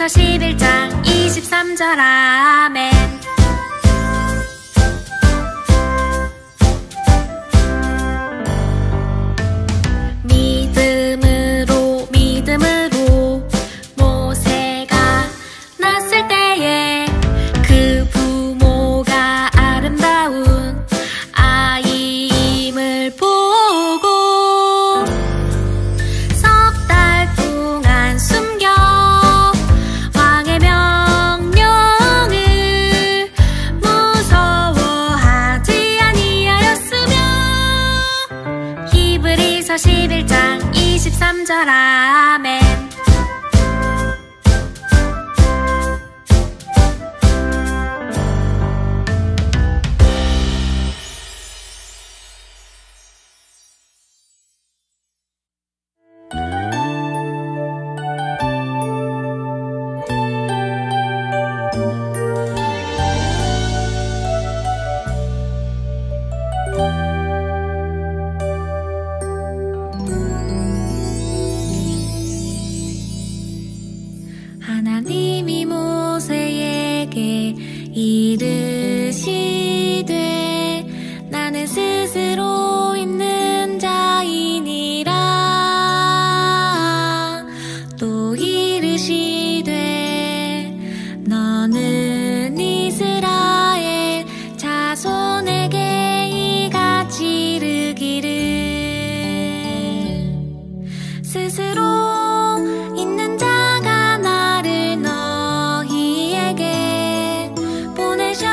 11장 23절 아멘. 믿음으로 모세가 났을 때에 그 부모가 아름다운 아이임을 보고 석 달 동안 숨겨 왕의 명령을 무서워하지 아니하였으며. 히브리서 11장 23절 아멘. 하나님이 모세에게 이르시되 나는 스스로 있는 자이니라. 또 이르시되 너는 이스라엘 자손에게 이같이 이르기를 스스로 있는 자가 나를 너희에게 보내셨다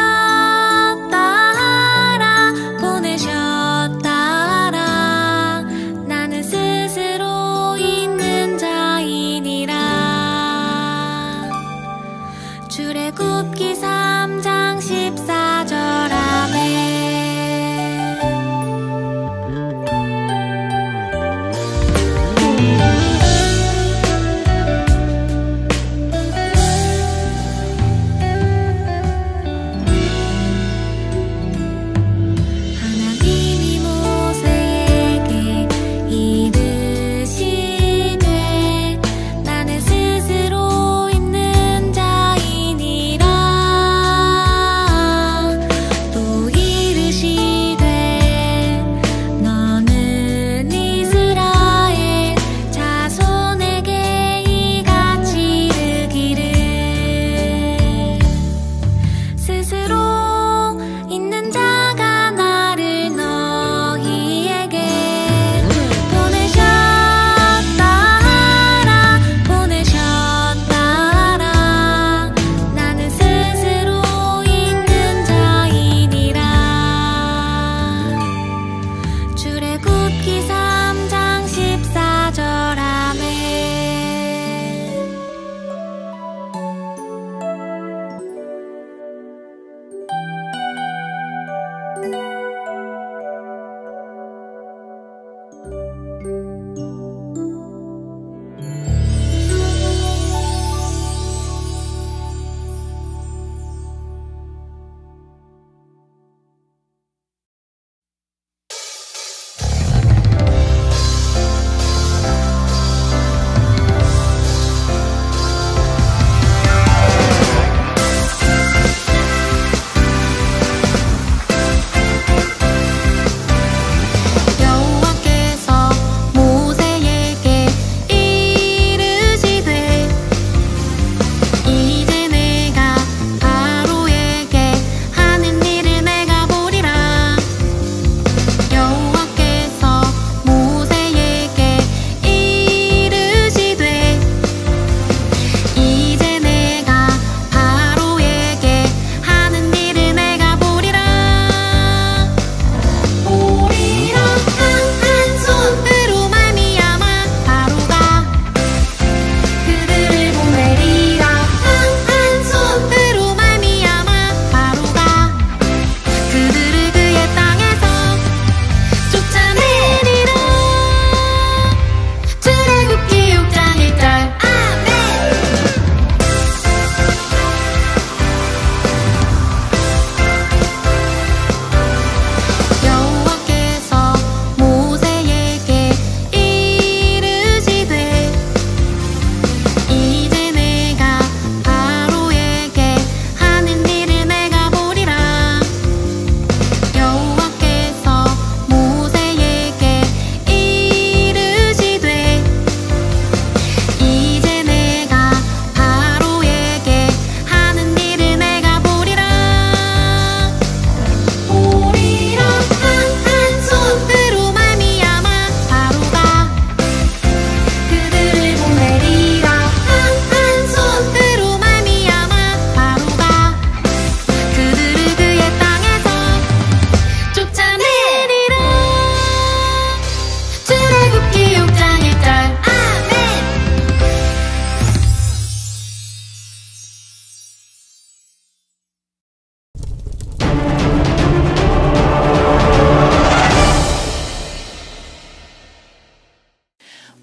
하라. 나는 스스로 있는 자이니라. 출애굽기 3장 14절 아멘.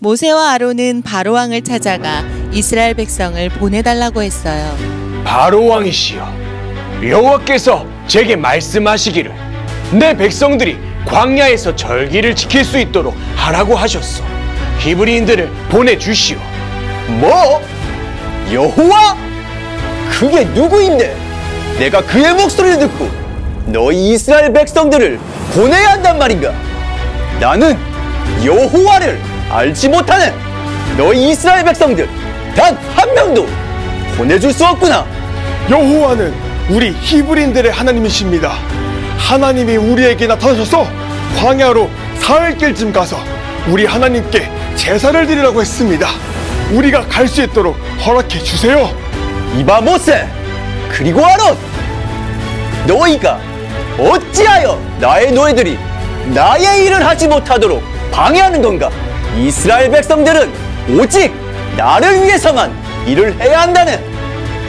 모세와 아론은 바로 왕을 찾아가 이스라엘 백성을 보내달라고 했어요. 바로 왕이시여, 여호와께서 제게 말씀하시기를 내 백성들이 광야에서 절기를 지킬 수 있도록 하라고 하셨소. 히브리인들을 보내주시오. 뭐? 여호와? 그게 누구인데? 내가 그의 목소리를 듣고 너희 이스라엘 백성들을 보내야 한단 말인가? 나는 여호와를 알지 못하는 너희 이스라엘 백성들 단 한 명도 보내줄 수 없구나. 여호와는 우리 히브리인들의 하나님이십니다. 하나님이 우리에게 나타나셔서 광야로 사흘길쯤 가서 우리 하나님께 제사를 드리라고 했습니다. 우리가 갈 수 있도록 허락해 주세요. 이봐 모세, 그리고 아론, 너희가 어찌하여 나의 노예들이 나의 일을 하지 못하도록 방해하는 건가? 이스라엘 백성들은 오직 나를 위해서만 일을 해야 한다는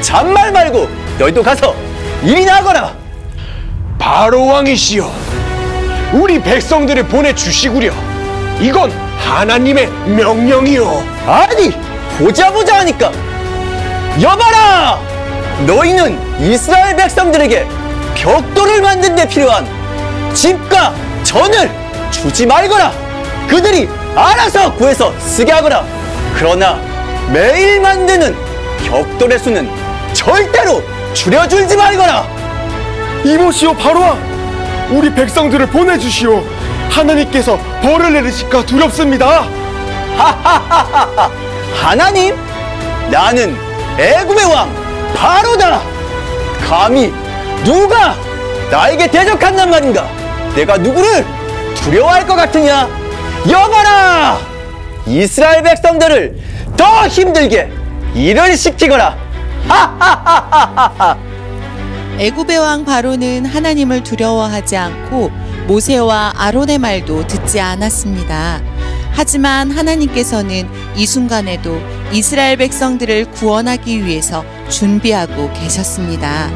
잔말 말고 너희도 가서 일이나 하거라. 바로 왕이시여, 우리 백성들을 보내주시구려. 이건 하나님의 명령이요. 아니, 보자 하니까. 여봐라, 너희는 이스라엘 백성들에게 벽돌을 만든 데 필요한 집과 전을 주지 말거라. 그들이 알아서 구해서 쓰게 하거라. 그러나 매일 만드는 벽돌의 수는 절대로 줄여줄지 말거라. 이보시오 바로왕, 우리 백성들을 보내주시오. 하나님께서 벌을 내리실까 두렵습니다. 하하하하하, 하나님? 나는 애굽의 왕 바로다. 감히 누가 나에게 대적한단 말인가? 내가 누구를 두려워할 것 같으냐? 여봐라, 이스라엘 백성들을 더 힘들게 일을 시키거라. 하하하하하. 애굽의 왕 바로는 하나님을 두려워하지 않고 모세와 아론의 말도 듣지 않았습니다. 하지만 하나님께서는 이 순간에도 이스라엘 백성들을 구원하기 위해서 준비하고 계셨습니다.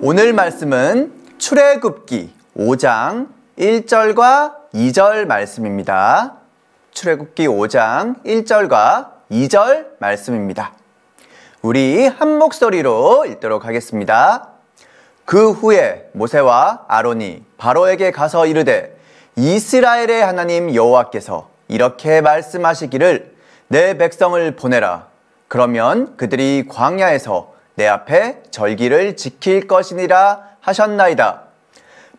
오늘 말씀은 출애굽기 5장 1절과 2절 말씀입니다. 출애굽기 5장 1절과 2절 말씀입니다. 우리 한 목소리로 읽도록 하겠습니다. 그 후에 모세와 아론이 바로에게 가서 이르되 이스라엘의 하나님 여호와께서 이렇게 말씀하시기를 내 백성을 보내라. 그러면 그들이 광야에서 내 앞에 절기를 지킬 것이니라 하셨나이다.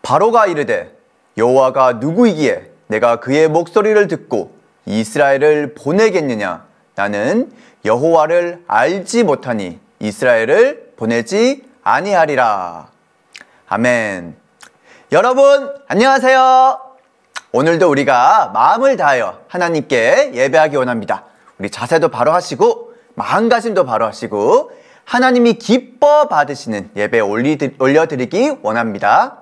바로가 이르되 여호와가 누구이기에 내가 그의 목소리를 듣고 이스라엘을 보내겠느냐? 나는 여호와를 알지 못하니 이스라엘을 보내지 아니하리라. 아멘. 여러분 안녕하세요. 오늘도 우리가 마음을 다하여 하나님께 예배하기 원합니다. 우리 자세도 바로 하시고 마음가짐도 바로 하시고 하나님이 기뻐 받으시는 예배 올려드리기 원합니다.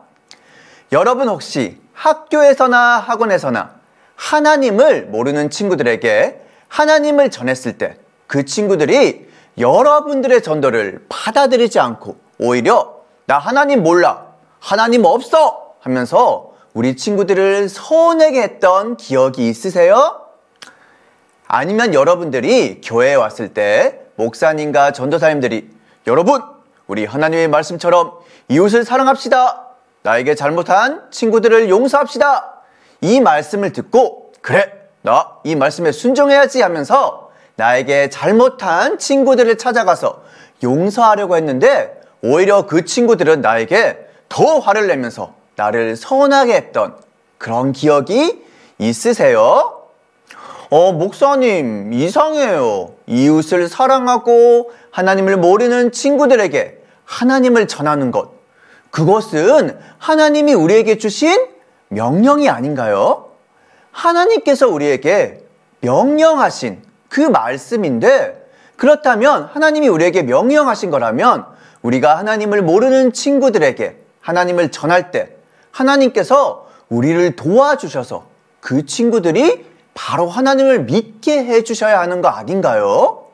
여러분 혹시 학교에서나 학원에서나 하나님을 모르는 친구들에게 하나님을 전했을 때 그 친구들이 여러분들의 전도를 받아들이지 않고 오히려 나 하나님 몰라, 하나님 없어 하면서 우리 친구들을 서운하게 했던 기억이 있으세요? 아니면 여러분들이 교회에 왔을 때 목사님과 전도사님들이 여러분, 우리 하나님의 말씀처럼 이웃을 사랑합시다. 나에게 잘못한 친구들을 용서합시다. 이 말씀을 듣고 그래, 나 이 말씀에 순종해야지 하면서 나에게 잘못한 친구들을 찾아가서 용서하려고 했는데 오히려 그 친구들은 나에게 더 화를 내면서 나를 서운하게 했던 그런 기억이 있으세요? 목사님, 이상해요. 이웃을 사랑하고 하나님을 모르는 친구들에게 하나님을 전하는 것, 그것은 하나님이 우리에게 주신 명령이 아닌가요? 하나님께서 우리에게 명령하신 그 말씀인데, 그렇다면 하나님이 우리에게 명령하신 거라면 우리가 하나님을 모르는 친구들에게 하나님을 전할 때 하나님께서 우리를 도와주셔서 그 친구들이 바로 하나님을 믿게 해주셔야 하는 거 아닌가요?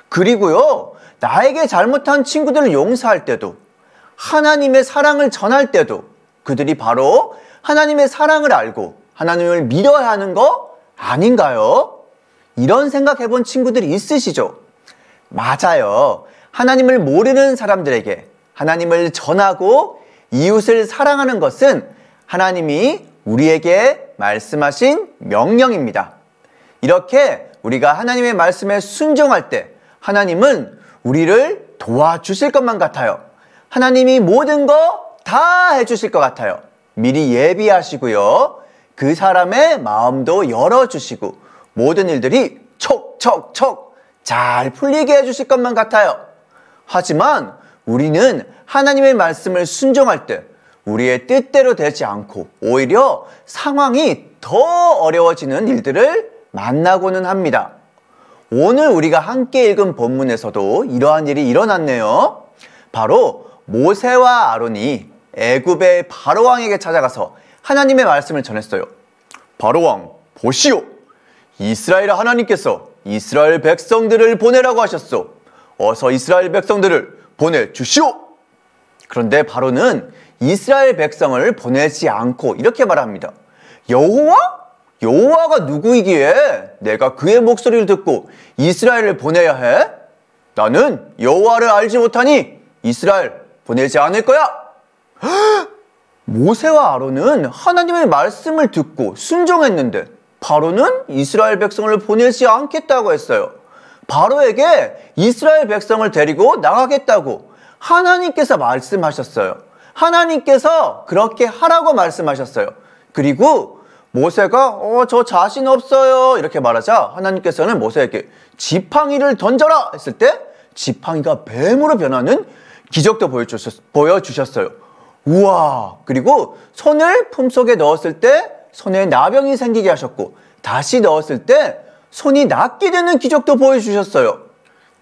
그리고요, 나에게 잘못한 친구들을 용서할 때도, 하나님의 사랑을 전할 때도 그들이 바로 하나님의 사랑을 알고 하나님을 믿어야 하는 거 아닌가요? 이런 생각해 본 친구들이 있으시죠? 맞아요. 하나님을 모르는 사람들에게 하나님을 전하고 이웃을 사랑하는 것은 하나님이 우리에게 말씀하신 명령입니다. 이렇게 우리가 하나님의 말씀에 순종할 때 하나님은 우리를 도와주실 것만 같아요. 하나님이 모든 거 다 해주실 것 같아요. 미리 예비하시고요. 그 사람의 마음도 열어주시고 모든 일들이 촉촉촉 잘 풀리게 해주실 것만 같아요. 하지만 우리는 하나님의 말씀을 순종할 때 우리의 뜻대로 되지 않고 오히려 상황이 더 어려워지는 일들을 만나고는 합니다. 오늘 우리가 함께 읽은 본문에서도 이러한 일이 일어났네요. 바로 모세와 아론이 애굽의 바로왕에게 찾아가서 하나님의 말씀을 전했어요. 바로왕, 보시오. 이스라엘 하나님께서 이스라엘 백성들을 보내라고 하셨소. 어서 이스라엘 백성들을 보내주시오. 그런데 바로는 이스라엘 백성을 보내지 않고 이렇게 말합니다. 여호와? 여호와가 누구이기에 내가 그의 목소리를 듣고 이스라엘을 보내야 해? 나는 여호와를 알지 못하니 이스라엘 보내지 않을 거야. 모세와 아론은 하나님의 말씀을 듣고 순종했는데 바로는 이스라엘 백성을 보내지 않겠다고 했어요. 바로에게 이스라엘 백성을 데리고 나가겠다고 하나님께서 말씀하셨어요. 하나님께서 그렇게 하라고 말씀하셨어요. 그리고 모세가 저 자신 없어요 이렇게 말하자 하나님께서는 모세에게 지팡이를 던져라 했을 때 지팡이가 뱀으로 변하는 기적도 보여주셨어요. 우와! 그리고 손을 품속에 넣었을 때 손에 나병이 생기게 하셨고 다시 넣었을 때 손이 낫게 되는 기적도 보여주셨어요.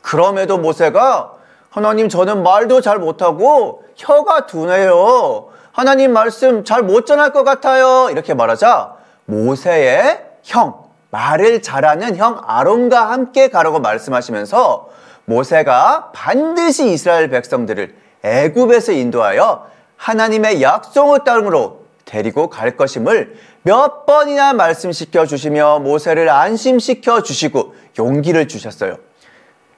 그럼에도 모세가 하나님 저는 말도 잘 못하고 혀가 둔해요. 하나님 말씀 잘 못 전할 것 같아요. 이렇게 말하자 모세의 형, 말을 잘하는 형 아론과 함께 가라고 말씀하시면서 모세가 반드시 이스라엘 백성들을 애굽에서 인도하여 하나님의 약속의 땅으로 데리고 갈 것임을 몇 번이나 말씀시켜 주시며 모세를 안심시켜 주시고 용기를 주셨어요.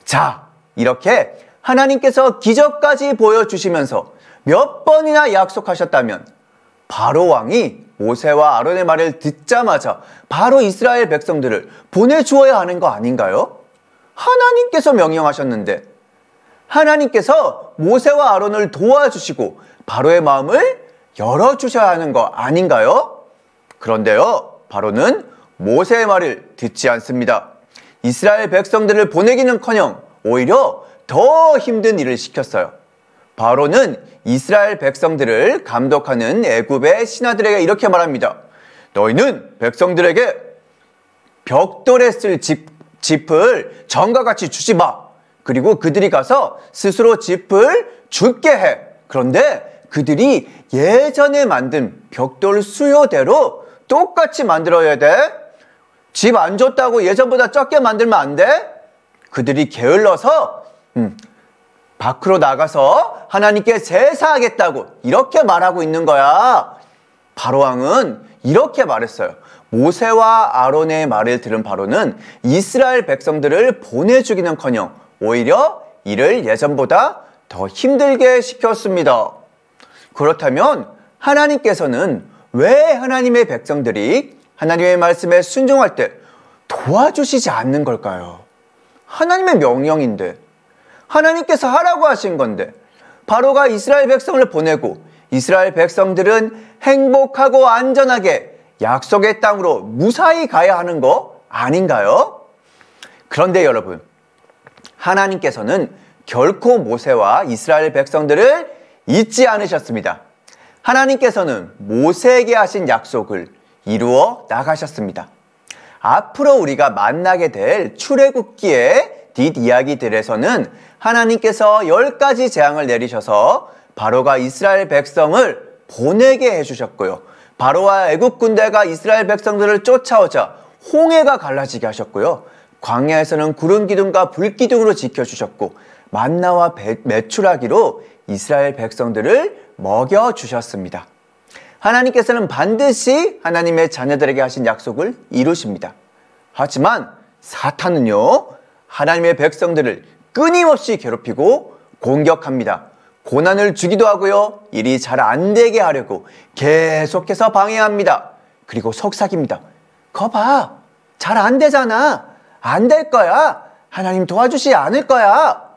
자, 이렇게 하나님께서 기적까지 보여주시면서 몇 번이나 약속하셨다면 바로 왕이 모세와 아론의 말을 듣자마자 바로 이스라엘 백성들을 보내주어야 하는 거 아닌가요? 하나님께서 명령하셨는데 하나님께서 모세와 아론을 도와주시고 바로의 마음을 열어주셔야 하는 거 아닌가요? 그런데요, 바로는 모세의 말을 듣지 않습니다. 이스라엘 백성들을 보내기는커녕 오히려 더 힘든 일을 시켰어요. 바로는 이스라엘 백성들을 감독하는 애굽의 신하들에게 이렇게 말합니다. 너희는 백성들에게 벽돌에 쓸 짚을 전과 같이 주지 마. 그리고 그들이 가서 스스로 짚을 줍게 해. 그런데 그들이 예전에 만든 벽돌 수요대로 똑같이 만들어야 돼. 집 안 줬다고 예전보다 적게 만들면 안 돼. 그들이 게을러서 밖으로 나가서 하나님께 제사하겠다고 이렇게 말하고 있는 거야. 바로왕은 이렇게 말했어요. 모세와 아론의 말을 들은 바로는 이스라엘 백성들을 보내주기는커녕 오히려 이를 예전보다 더 힘들게 시켰습니다. 그렇다면 하나님께서는 왜 하나님의 백성들이 하나님의 말씀에 순종할 때 도와주시지 않는 걸까요? 하나님의 명령인데 하나님께서 하라고 하신 건데 바로가 이스라엘 백성을 보내고 이스라엘 백성들은 행복하고 안전하게 약속의 땅으로 무사히 가야 하는 거 아닌가요? 그런데 여러분, 하나님께서는 결코 모세와 이스라엘 백성들을 잊지 않으셨습니다. 하나님께서는 모세에게 하신 약속을 이루어 나가셨습니다. 앞으로 우리가 만나게 될 출애굽기의 뒷이야기들에서는 하나님께서 10가지 재앙을 내리셔서 바로가 이스라엘 백성을 보내게 해주셨고요. 바로와 애국 군대가 이스라엘 백성들을 쫓아오자 홍해가 갈라지게 하셨고요. 광야에서는 구름 기둥과 불 기둥으로 지켜주셨고 만나와 메추라기로 이스라엘 백성들을 먹여주셨습니다. 하나님께서는 반드시 하나님의 자녀들에게 하신 약속을 이루십니다. 하지만 사탄은요, 하나님의 백성들을 끊임없이 괴롭히고 공격합니다. 고난을 주기도 하고요, 일이 잘 안 되게 하려고 계속해서 방해합니다. 그리고 속삭입니다. 거봐, 잘 안 되잖아. 안 될 거야. 하나님 도와주지 않을 거야.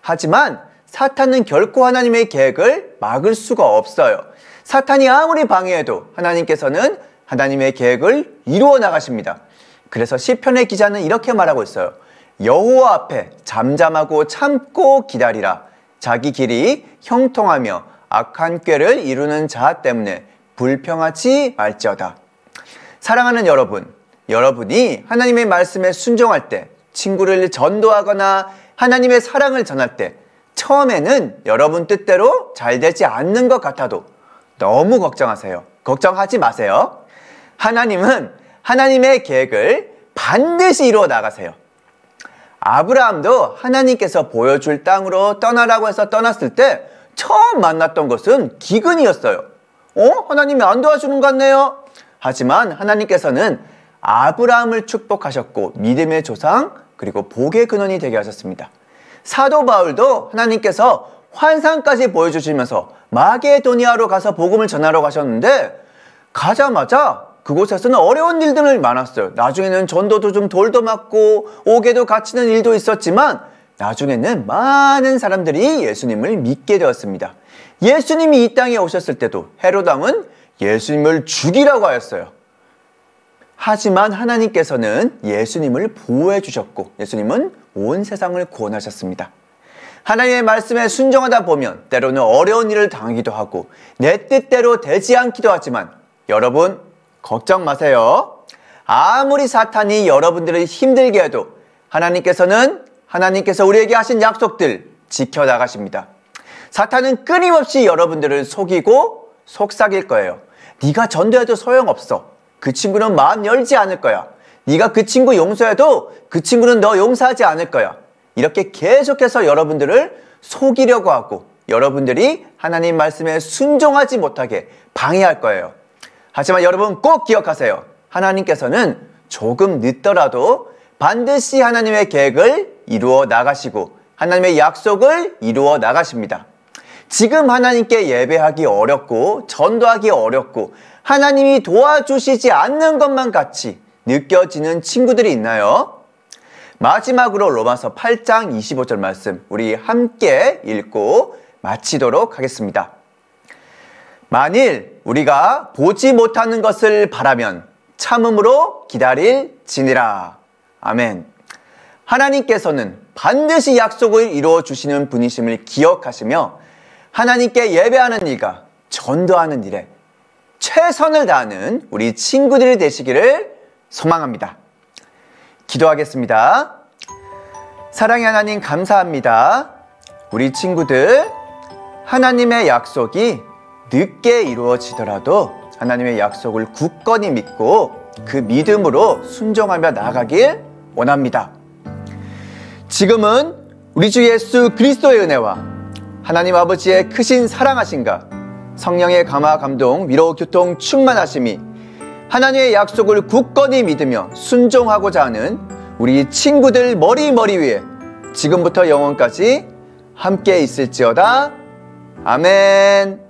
하지만 사탄은 결코 하나님의 계획을 막을 수가 없어요. 사탄이 아무리 방해해도 하나님께서는 하나님의 계획을 이루어 나가십니다. 그래서 시편의 기자는 이렇게 말하고 있어요. 여호와 앞에 잠잠하고 참고 기다리라. 자기 길이 형통하며 악한 꾀를 이루는 자 때문에 불평하지 말지어다. 사랑하는 여러분, 여러분이 하나님의 말씀에 순종할 때, 친구를 전도하거나 하나님의 사랑을 전할 때 처음에는 여러분 뜻대로 잘 되지 않는 것 같아도 너무 걱정하세요. 걱정하지 마세요. 하나님은 하나님의 계획을 반드시 이루어 나가세요. 아브라함도 하나님께서 보여줄 땅으로 떠나라고 해서 떠났을 때 처음 만났던 것은 기근이었어요. 하나님이 안 도와주는 것 같네요. 하지만 하나님께서는 아브라함을 축복하셨고 믿음의 조상 그리고 복의 근원이 되게 하셨습니다. 사도 바울도 하나님께서 환상까지 보여주시면서 마게도니아로 가서 복음을 전하러 가셨는데 가자마자 그곳에서는 어려운 일들이 많았어요. 나중에는 전도도 좀 돌도 맞고 옥에도 갇히는 일도 있었지만 나중에는 많은 사람들이 예수님을 믿게 되었습니다. 예수님이 이 땅에 오셨을 때도 헤롯 왕은 예수님을 죽이라고 하였어요. 하지만 하나님께서는 예수님을 보호해 주셨고 예수님은 온 세상을 구원하셨습니다. 하나님의 말씀에 순종하다 보면 때로는 어려운 일을 당하기도 하고 내 뜻대로 되지 않기도 하지만 여러분 걱정 마세요. 아무리 사탄이 여러분들을 힘들게 해도 하나님께서 우리에게 하신 약속들 지켜나가십니다. 사탄은 끊임없이 여러분들을 속이고 속삭일 거예요. 네가 전도해도 소용없어. 그 친구는 마음 열지 않을 거야. 네가 그 친구 용서해도 그 친구는 너 용서하지 않을 거야. 이렇게 계속해서 여러분들을 속이려고 하고 여러분들이 하나님 말씀에 순종하지 못하게 방해할 거예요. 하지만 여러분 꼭 기억하세요. 하나님께서는 조금 늦더라도 반드시 하나님의 계획을 이루어 나가시고 하나님의 약속을 이루어 나가십니다. 지금 하나님께 예배하기 어렵고 전도하기 어렵고 하나님이 도와주시지 않는 것만 같이 느껴지는 친구들이 있나요? 마지막으로 로마서 8장 25절 말씀 우리 함께 읽고 마치도록 하겠습니다. 만일 우리가 보지 못하는 것을 바라면 참음으로 기다릴지니라. 아멘. 하나님께서는 반드시 약속을 이루어 주시는 분이심을 기억하시며 하나님께 예배하는 일과 전도하는 일에 최선을 다하는 우리 친구들이 되시기를 소망합니다. 기도하겠습니다. 사랑의 하나님 감사합니다. 우리 친구들 하나님의 약속이 늦게 이루어지더라도 하나님의 약속을 굳건히 믿고 그 믿음으로 순종하며 나아가길 원합니다. 지금은 우리 주 예수 그리스도의 은혜와 하나님 아버지의 크신 사랑하심과 성령의 감화 감동 위로 교통 충만하심이 하나님의 약속을 굳건히 믿으며 순종하고자 하는 우리 친구들 머리 위에 지금부터 영원까지 함께 있을지어다. 아멘.